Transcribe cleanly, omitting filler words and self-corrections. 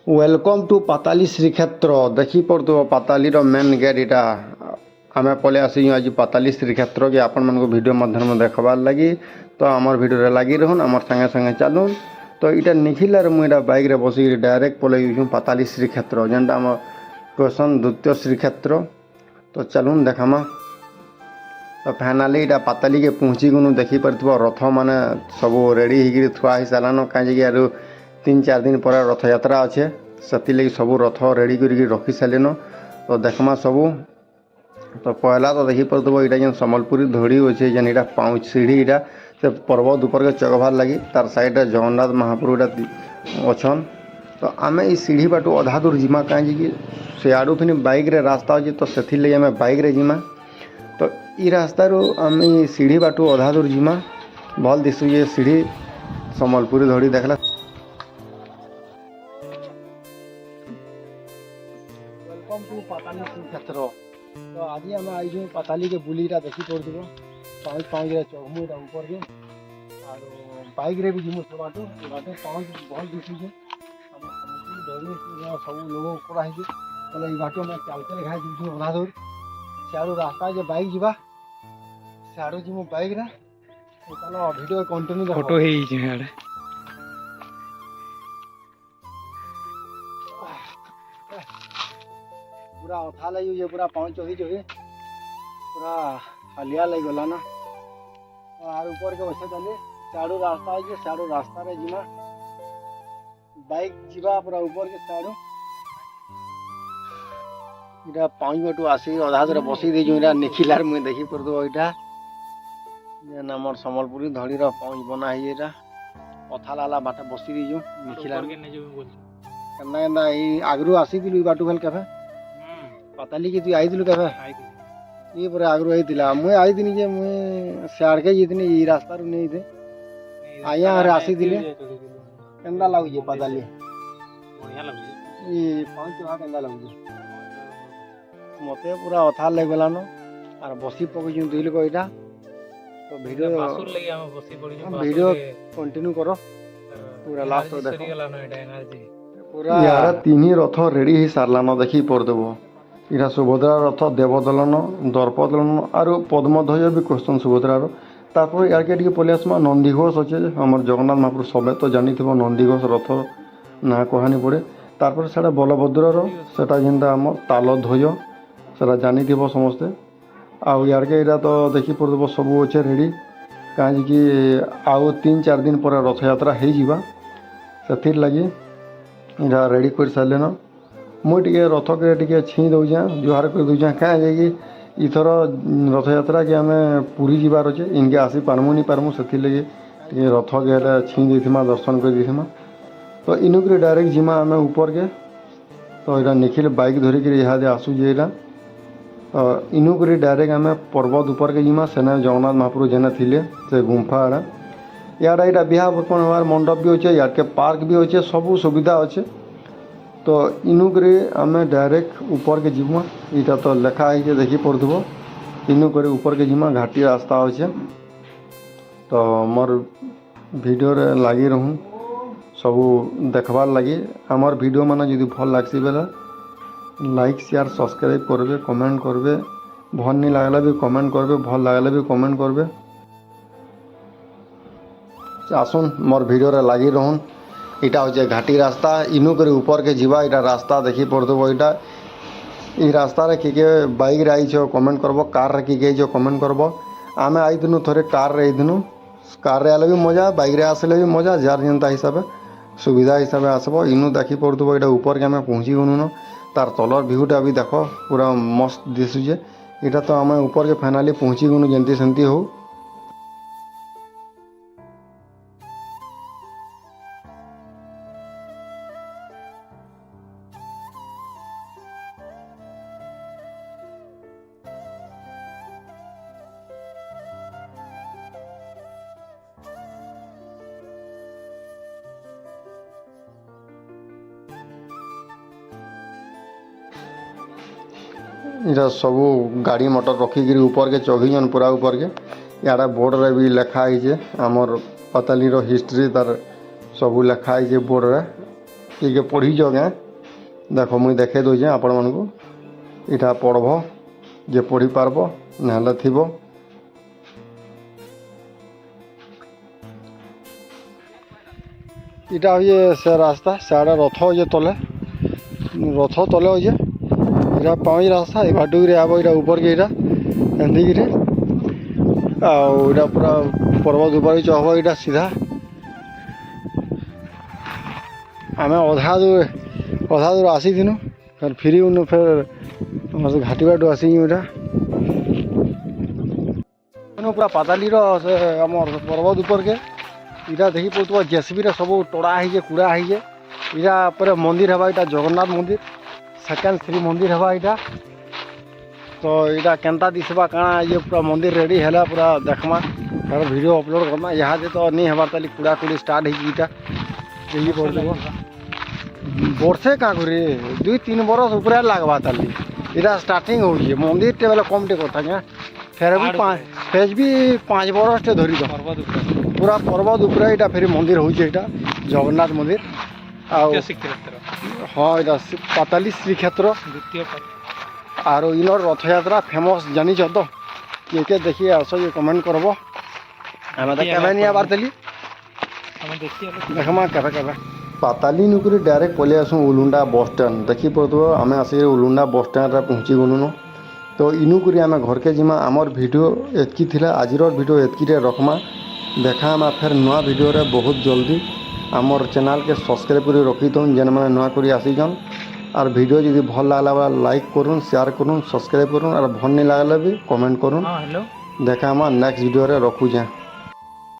Welcome to पाताली श्रीक्षेत्र देखी पड़ो पाताली main gate इटा आम पलि आसी आज पाताली श्रीक्षेत्र के आपण मन वीडियो माध्यम देखबार लगी तो आमर वीडियो लगी रहन आमर संगे संगे चलुन तो इटा निखिलार मुझे बाइक रे बसिक डायरेक्ट पलि पाताली श्रीक्षेत्र जेनटा आम कहसन द्वितीय श्रीक्षेत्र तो चलुन देखामा तो फाइनाली इटा पाताली के पहुँची गनु देखी पार रथ माने सब रेडी हो थुआ हो सारान कहीं आरु 3-4 दिन पर रथ यात्रा अच्छे से लगी सब रथ रेडी कर रखी सारे तो देखमा सबू तो पहला तो देखी पार्थ यहाँ जेन सम्बलपुरी धड़ी अच्छे जेन यहाँ पाँच सीढ़ी यहाँ से पर्वत ऊपर के चढ़वार लगी तार साइड जगन्नाथ महाप्रभु अच्छन तो आम ये सीढ़ी बाटू अधा दूर जिमा कहीं सियाड़ू फिर बाइक रे रास्ता अच्छे तो से लगी आम बाइक रे जिमा तो ये रास्ता आम सीढ़ी बाटू अधा दूर जिमा भल दिशु ये सीढ़ी सम्बलपुरी धड़ी देखला वेलकम टू पाताली श्रीक्षेत्र तो आज आम आई पाताली के बुलीटा देखी पड़ो पाँच पाँच चढ़मु यहाँ ऊपर के और बाइक रे भी जिमु से बाटू बाटे पाँच भल दिशुचे सब लोग कराई बोले बाटू मैं चाल चल खाई जीवु अधा दूर सियाड़ू रास्ता जो बाइक जीवा सियाड़ू जीमु बाइक रे चलो वीडियो कंटिन्यू फोटो है पूरा अथा लगी पूरा पाँच चढ़ी चढ़ी पूरा हलिया लग गला ना और ऊपर के वैसे चले सियाड़ू रास्ता है सियाड़ू रास्ता रे जीमा बाइक जीवा पूरा ऊपर के सियाड़ू इटा पाँच बटू आसी अधा दूर बसई दे निखिलार मुझे देखी पड़ो यहाँ जेन आम सम्बलपुरी धड़ी पाँच बना है यहाँ अथा लाला बाटे बसई दीजु निखिलार केना आगरू आसी बाटू भेल केफे पाताली की तु आई के ये पर आगरू आई मुझे आई जे मुझे सियाड़ के जीतनी ये रास्ता रू नहीं थे आया हरे आसी केंदा लगुचे पाताली ये पाँच चढ़ा केंदा लगुचे मते पूरा अथा लग गलान और बसी पकई दुल को यहाँ तो वीडियो कंटिन्यू करो पूरा लास्ट देखो पूरा यार तीन ही रथ रेडी हो सारान देखी पड़देव यहाँ सुभद्रा रथ देवदलन दर्पदलन और पद्मध्वज भी क्वेश्चन सुभद्रार तापर यार के पलि आसमा नंदीघोष अच्छे आम जगन्नाथ महाप्रभु सबे तो जानी नंदीघोष रथ ना कहानी पड़े तापर से बलभद्रर सेटा जेनता आम तालध्वज से जानी समस्ते आउ यार के यहाँ तो देखी पड़ो सब अच्छे रेडी कहीं आउ 3-4 दिन पर रथ यात्रा हो लगी यहाँ रेडी कर सारे मुझे रथ के टे छी दौचे जुहार कर दूचे कहीं इथर रथ यात्रा के आम पुरी जीवार अच्छे इनके आसी पारमु नहीं पारमु से लगे रथ के छी देमा दर्शन कर देमा तो इनुक डायरेक्ट जिमा आम ऊपर के तो यहाँ निखिल बाइक धरिक यहाँ आसूजे यहाँ तो इनुक डायरेक्ट आम पर्वत ऊपर के जिमा सेने जगन्नाथ महाप्रभु जेने थिले से गुंफा आड़ा यार यहाँ बिहा बर्पण हमार मंडप भी अच्छे यार के पार्क भी अच्छे सब सुविधा अच्छे तो इनुक आम डायरेक्ट ऊपर के जिमा यहाँ तो लेखा है देखी पड़ो इनुक ऊपर के जिमा घाटी रास्ता अच्छे तो मोर वीडियो रे लगी रहूँ सब देखबार लगी आमर वीडियो माने यदि भल लगसी बेले लाइक शेयर सब्सक्राइब करबे कमेंट करबे भल नहीं लगला भी कमेंट करबे भल लगला भी कमेंट करबे आसुन मोर वीडियो रे लगी रहूँ इटा हो घाटी रास्ता इनुक ऊपर के जीवा इटा रास्ता देखी पड़ो इटा ये रास्ता रे किए बाइक रे आई कमेंट करबो कार रे किए कमेंट करबो आमे आई दिनु थोड़े कार रे दिनु कार रे आले भी मजा बाइक रे आसले भी मजा जार जनता हिसाब सुविधा हिसाब से आसब इनु देखी पड़ो यहाँ ऊपर के आम पहुँची गनु न तार तलर भ्यूटा भी देख पूरा मस्त दिशुचे यहाँ तो आम ऊपर के फाइनाली पहुँची गनु जमती सेमती हो इधर सब गाड़ी मोटर रखिक ऊपर के चढ़ीजन पूरा ऊपर के यार बोर्ड रे भी लिखा है आमर पाताली हिस्ट्री तार सब लिखाई बोर्ड रे କିଏ ପଢ଼ିଛ କେଁ ଦେଖ ମୁଇଁ ଦେଖାଇ ଦେଉଛେ ଆପଣମାନଙ୍କୁ ଏଇଟା ପଢ଼ବ ଯେ ପଢ଼ିପାରବ ନହେଲେ ଥିବ ଏଇଟା ହଉଛେ ସେ ରାସ୍ତା ସିଆଡ଼େ ରଥ ଅଛେ ତଲେ ରଥ ତଲେ ଅଛେ ଏଇଟା ପାଉଁଜି ରାସ୍ତା ଏ ବାଟୁକିରି ଆବ ଏଇଟା ଉପରକେ ଏଇଟା ଏନ୍ତିକିରି ଆଉ ଏଇଟା ପୁରା ପର୍ବତ ଉପରେ ଚଢ଼ବ ଏଇଟା ସିଧା ଆମେ ଅଧା ଦୂର ଆସିଥିନୁ ଫେର୍ ଫିରିଗନୁ ଫେର୍ ଆମର ସେ ଘାଟି ବାଟୁ ଆସିକି ଏଇଟା ପୁରା ପାତାଲିର ସେ ଆମର ପର୍ବତ ଉପରକେ ଏଇଟା ଦେଖି ପାରୁଥିବ ଜେସିବିରେ ସବୁ ଟଡ଼ା ହେଇଛେ କୁଡ଼ା ହେଇଛେ ଏଇଟା ପରେ ମନ୍ଦିର ହେବା ଏଇଟା ଜଗନ୍ନାଥ ମନ୍ଦିର ସେକେଣ୍ଡ ଶ୍ରୀ ମନ୍ଦିର ହେବା ଏଇଟା ତ ଏଇଟା କେନ୍ତା ଦିଶବା କାଣା ଇଏ ପୁରା ମନ୍ଦିର ରେଡ଼ି ହେଲା ପୁରା ଦେଖ୍ମା ତାର ଭିଡ଼ିଓ ଅପଲୋଡ଼ କର୍ମା ଇହାଦେ ତ ନି ହେବାର୍ ତାଲି କୁଡ଼ା କୁଡ଼ି ଷ୍ଟାର୍ଟ ହେଇଛି ଏଇଟା ଦେଖି ପାରୁଥିବ ବର୍ଷେ କାଁ କରି 2-3 ବରଷ ଉପରେ ଲାଗ୍ବା ତାଲି ଏଇଟା ଷ୍ଟାର୍ଟିଂ ହଉଛେ ମନ୍ଦିରଟେ ବେଲେ କମ୍ଟେ କଥା ଆଜ୍ଞା ଫେର୍ ବି 5 ବରଷଟେ ଧରିଦ ପୁରା ପର୍ବତ ଉପରେ ଏଇଟା ଫେରି ମନ୍ଦିର ହଉଛେ ଏଇଟା ଜଗନ୍ନାଥ ମନ୍ଦିର ଆଉ ହଁ ଏଇଟା ପାତାଲି ଶ୍ରୀକ୍ଷେତ୍ର ଆରୁ ଇନର ରଥଯାତ୍ରା ଫେମସ୍ ଜାଣିଛ ତ କିଏ କିଏ ଦେଖି ଆସ ଯେ କମେଣ୍ଟ କରବ ଆମେ ତ କେବେ ନି ଆବାର ଦେଲି ଦେଖମା କେବେ କେବେ ପାତାଲି ନୁକରି ଡାଇରେକ୍ଟ ପଳେଇ ଆସୁଁ ଉଲୁଣ୍ଡା ବସ୍ ଷ୍ଟାଣ୍ଡ ଦେଖିପାରୁଥିବ ଆମେ ଆସିକି ଉଲୁଣ୍ଡା ବସ୍ ଷ୍ଟାଣ୍ଡରେ ପହଞ୍ଚି ଗଲୁନ ତ ଇନୁକରି ଆମେ ଘରକେ ଯିମା ଆମର ଭିଡ଼ିଓ ଏତ୍କି ଥିଲା ଆଜିର ଭିଡ଼ିଓ ଏତ୍କିରେ ରଖ୍ମା ଦେଖା ହେମା ଫେର୍ ନୂଆ ଭିଡ଼ିଓରେ ବହୁତ ଜଲ୍ଦି ଆମର ଚ୍ୟାନେଲ୍କେ ସବସ୍କ୍ରାଇବ୍ କରି ରଖିଥାଉନ୍ ଯେନ୍ମାନେ ନୂଆ କରି ଆସିଛନ୍ ଆର୍ ଭିଡ଼ିଓ ଯଦି ଭଲ ଲାଗଲା ବେଲେ ଲାଇକ୍ କରୁନ୍ ସେୟାର କରୁନ୍ ସବସ୍କ୍ରାଇବ୍ କରୁନ୍ ଆର୍ ଭଲ ନାଇଁ ଲାଗଲେ ବି କମେଣ୍ଟ କରୁନ୍ ଦେଖା ହେମା ନେକ୍ସଟ ଭିଡ଼ିଓରେ ରଖୁଛେଁ।